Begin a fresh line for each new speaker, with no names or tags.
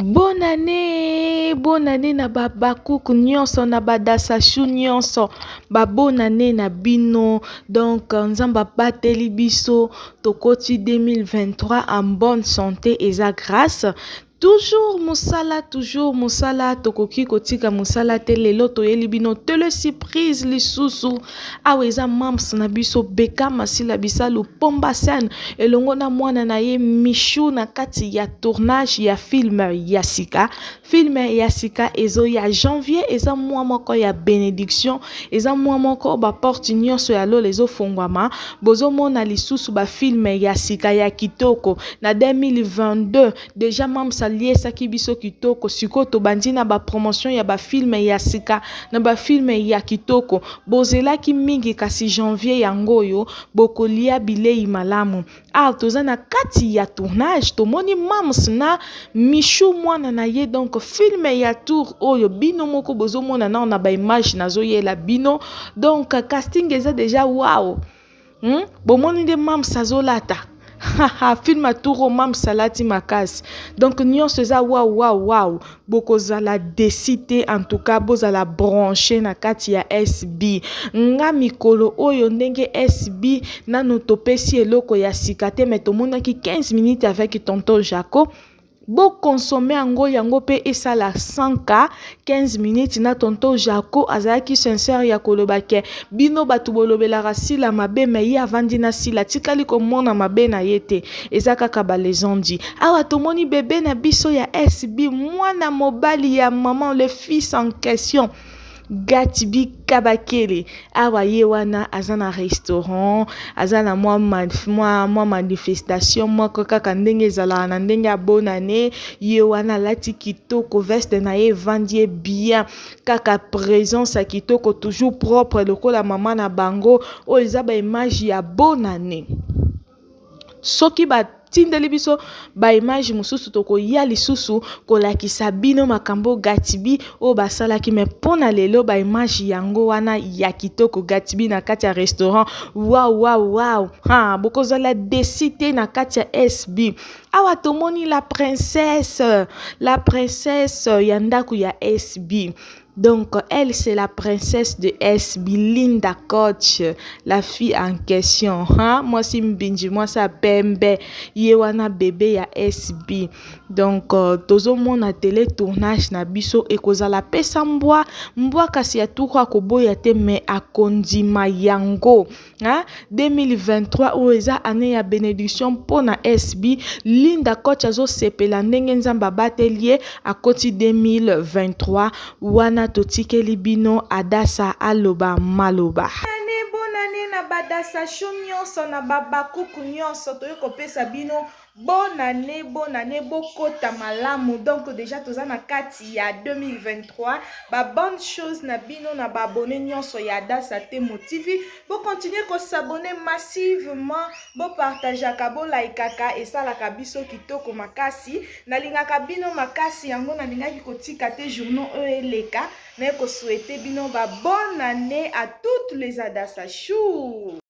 Bonne année na babakuku nyonso na badasashu nyonso. Bonne année na bino. Donc nzamba bateli biso tokoti 2023 en bonne santé et sa grâce. Toujours musala tokoki kotika musala te lelo toyeli bino te le surprise lisusu aweza mams na biso beka masila bisalu pomba sen elongo na mwana na ye Michou na kati ya tournage ya film ya sika ezo ya janvier eza mwa moko ya bénédiction eza mwa moko ba porte nyonso ya lolo ezo fongwama bozo mona lisusu ba film ya sika ya kitoko na 2022 déjà mams aliesaki biso kitoko sikoto bandi na ba promotion ya ba film ya sika na ba film ya kitoko bozelaki mingi kasi janvier yangoyo bokolia bilei malamu toza na kati ya tournage tomoni mams na Michou mwana na ye donc film ya tour oyo bino moko bozomona na ba image nazoyela bino donc casting eza déjà wow bomoni de mams azolata film à tour mam salati makasi donc nyonso eza wow bokozala décidé en tout cas bozala branché na kati ya SB nga mikolo oyo ndenge SB nano topesi eloko ya sikate mais tomonaki 15 minutes avec tonton Jaco bo consommer yango pe esala 100k 15 minutes na tonton Jaco azalaki sincère ya kolobake bino batu bolobelaka sila mabe me ye avandi na sila tikali komona mabe na yete eza kaka ba lezondi awa tomoni bébé na biso ya SB mwana mobali ya maman le fils en question Gatibi Kabakele awa ye wana azana restaurant azana mwa manifestation moko kaka ndenge ezala na ndenge ya bonne année ye wana lati kitoko veste na ye vandie bien kaka présence ya kitoko toujours propre lokola mama na bango o eza ba image ya bonne année soki tindeli biso ba image mususu toko ya lisusu kolakisa bino makambo Gatibi o basalaki me pona lelo ba image yango wana ya kitoko Gatibi na kati ya restaurant wow bokozala décidé na kati ya SB awa tomoni la princesse ya ndaku ya SB. Donc, elle, c'est la princesse de SB, Linda Coach, la fille en question. Moi, c'est Mbinji, moi, c'est Pembe, Yewana bébé ya SB. Donc, tozo mona télé tournage na biso et kozala pesa mbwa kasi ya tukwa koboya te me akondima yango. 2023 ou eza année ya bénédiction pona SB, Linda Coach azo sepela ndenge nzamba batelier akoti 2023 wana totikeli bino adasa aloba maloba. Bonne année na badasa show nyonso na babakuku nyonso toyeko pesa bino bonne année bokota malamu donc déjà toza na kati ya 2023 ba bonne chose na bino na ba abonné nyonso ya Adassa Temo TV bo continuer ko s'abonner massivement bo partager ka bo like kaka esalaka biso kitoko makasi na lingaka bino makasi yango na lingaki kotika te journaux eleka na ko souhaiter bino ba bonne année à toutes les Adassa Chou.